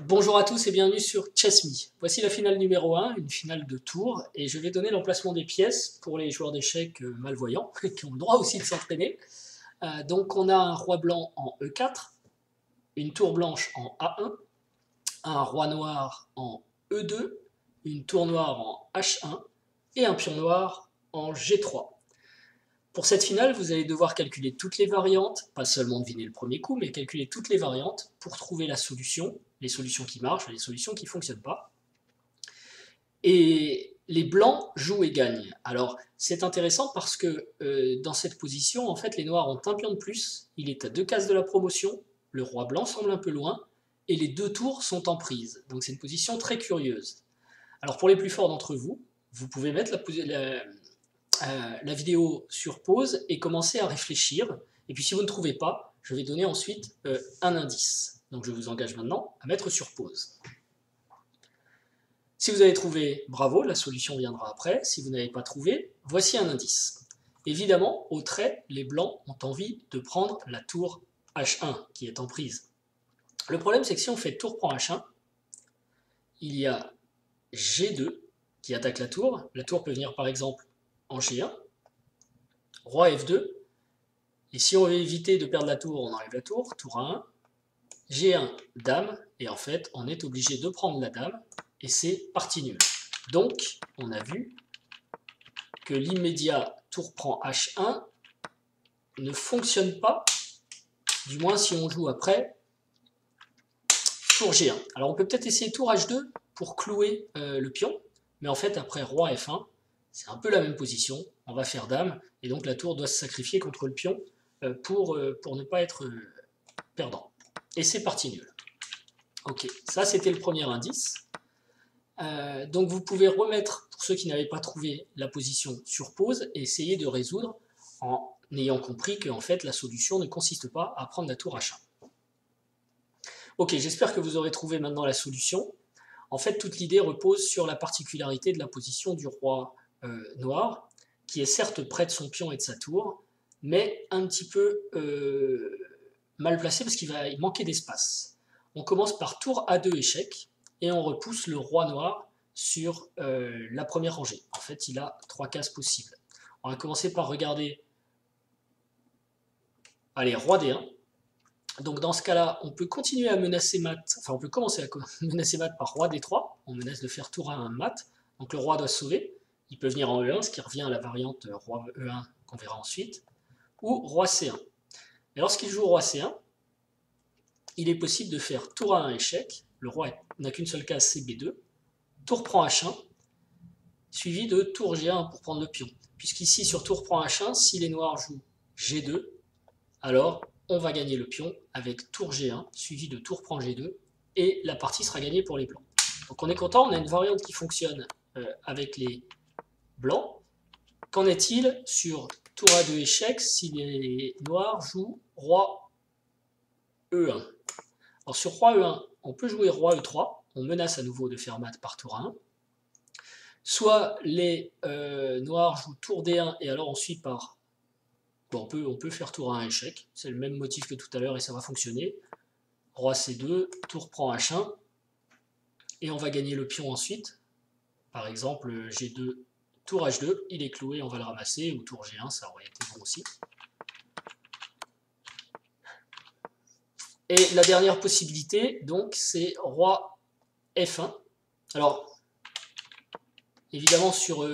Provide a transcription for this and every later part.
Bonjour à tous et bienvenue sur Chess.me. Voici la finale numéro 1, une finale de tour, et je vais donner l'emplacement des pièces pour les joueurs d'échecs malvoyants, qui ont le droit aussi de s'entraîner. Donc on a un roi blanc en E4, une tour blanche en A1, un roi noir en E2, une tour noire en H1 et un pion noir en G3. Pour cette finale, vous allez devoir calculer toutes les variantes, pas seulement deviner le premier coup, mais calculer toutes les variantes pour trouver la solution, les solutions qui marchent et les solutions qui ne fonctionnent pas. Et les blancs jouent et gagnent. Alors c'est intéressant parce que dans cette position, en fait, les noirs ont un pion de plus, il est à 2 cases de la promotion, le roi blanc semble un peu loin, et les 2 tours sont en prise. Donc c'est une position très curieuse. Alors pour les plus forts d'entre vous, vous pouvez mettre la vidéo sur pause et commencer à réfléchir. Et puis si vous ne trouvez pas, je vais donner ensuite un indice. Donc je vous engage maintenant à mettre sur pause. Si vous avez trouvé, bravo, la solution viendra après. Si vous n'avez pas trouvé, voici un indice. Évidemment, au trait, les blancs ont envie de prendre la tour H1 qui est en prise. Le problème, c'est que si on fait tour prend H1, il y a G2 qui attaque la tour. La tour peut venir par exemple en G1, roi F2, et si on veut éviter de perdre la tour, on enlève la tour, tour A1, G1, dame, et en fait, on est obligé de prendre la dame, et c'est partie nulle. Donc, on a vu que l'immédiat tour prend H1 ne fonctionne pas, du moins si on joue après tour G1. Alors on peut peut-être essayer tour H2 pour clouer le pion, mais en fait après roi F1, c'est un peu la même position, on va faire dame, et donc la tour doit se sacrifier contre le pion pour ne pas être perdant. Et c'est parti nul. Ok, ça c'était le premier indice. Donc vous pouvez remettre, pour ceux qui n'avaient pas trouvé la position sur pause, et essayer de résoudre en ayant compris que en fait, la solution ne consiste pas à prendre la tour H1. Ok, j'espère que vous aurez trouvé maintenant la solution. En fait, toute l'idée repose sur la particularité de la position du roi noir, qui est certes près de son pion et de sa tour, mais un petit peu mal placé parce qu'il va manquer d'espace. On commence par tour A2 échec, et on repousse le roi noir sur la première rangée. En fait, il a 3 cases possibles. On va commencer par regarder, allez, roi D1. Donc dans ce cas-là, on peut continuer à menacer mat, enfin on peut commencer à menacer mat par roi D3, on menace de faire tour A1 mat, donc le roi doit se sauver, il peut venir en E1, ce qui revient à la variante roi E1 qu'on verra ensuite, ou roi C1. Et lorsqu'il joue roi C1, il est possible de faire tour A1 échec, le roi n'a qu'une seule case, c'est B2, tour prend H1, suivi de tour G1 pour prendre le pion. Puisqu'ici, sur tour prend H1, si les noirs jouent G2, alors on va gagner le pion avec tour G1, suivi de tour prend G2, et la partie sera gagnée pour les blancs. Donc on est content, on a une variante qui fonctionne avec les blancs. Qu'en est-il sur tour A2 échec si les noirs jouent roi E1? Alors sur roi E1, on peut jouer roi E3, on menace à nouveau de faire mat par tour 1. Soit les noirs jouent tour D1 et alors on suit par... Bon, on peut faire tour 1 échec, c'est le même motif que tout à l'heure et ça va fonctionner. Roi C2, tour prend H1, et on va gagner le pion ensuite. Par exemple, G2, tour H2, il est cloué, on va le ramasser, ou tour G1, ça aurait été bon aussi. Et la dernière possibilité, donc, c'est roi F1. Alors, évidemment, sur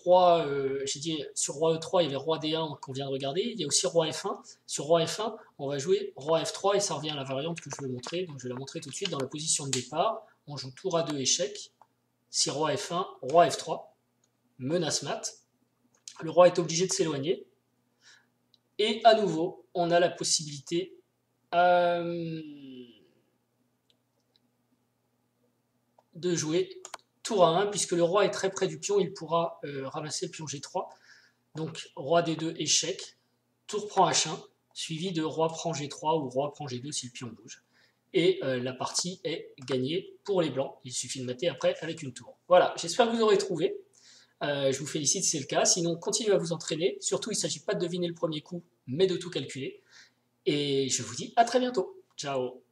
roi E3, il y avait roi D1 qu'on vient de regarder. Il y a aussi roi F1. Sur roi F1, on va jouer roi F3 et ça revient à la variante que je veux montrer. Donc je vais la montrer tout de suite dans la position de départ. On joue tour A2 échec. Si roi F1, roi F3, menace mat. Le roi est obligé de s'éloigner. Et à nouveau, on a la possibilité de jouer tour A1, puisque le roi est très près du pion, il pourra ramasser le pion G3. Donc roi D2 échec, tour prend H1, suivi de roi prend G3 ou roi prend G2 si le pion bouge. Et la partie est gagnée pour les blancs. Il suffit de mater après avec une tour. Voilà, j'espère que vous aurez trouvé. Je vous félicite si c'est le cas. Sinon, continuez à vous entraîner. Surtout, il ne s'agit pas de deviner le premier coup, mais de tout calculer. Et je vous dis à très bientôt. Ciao.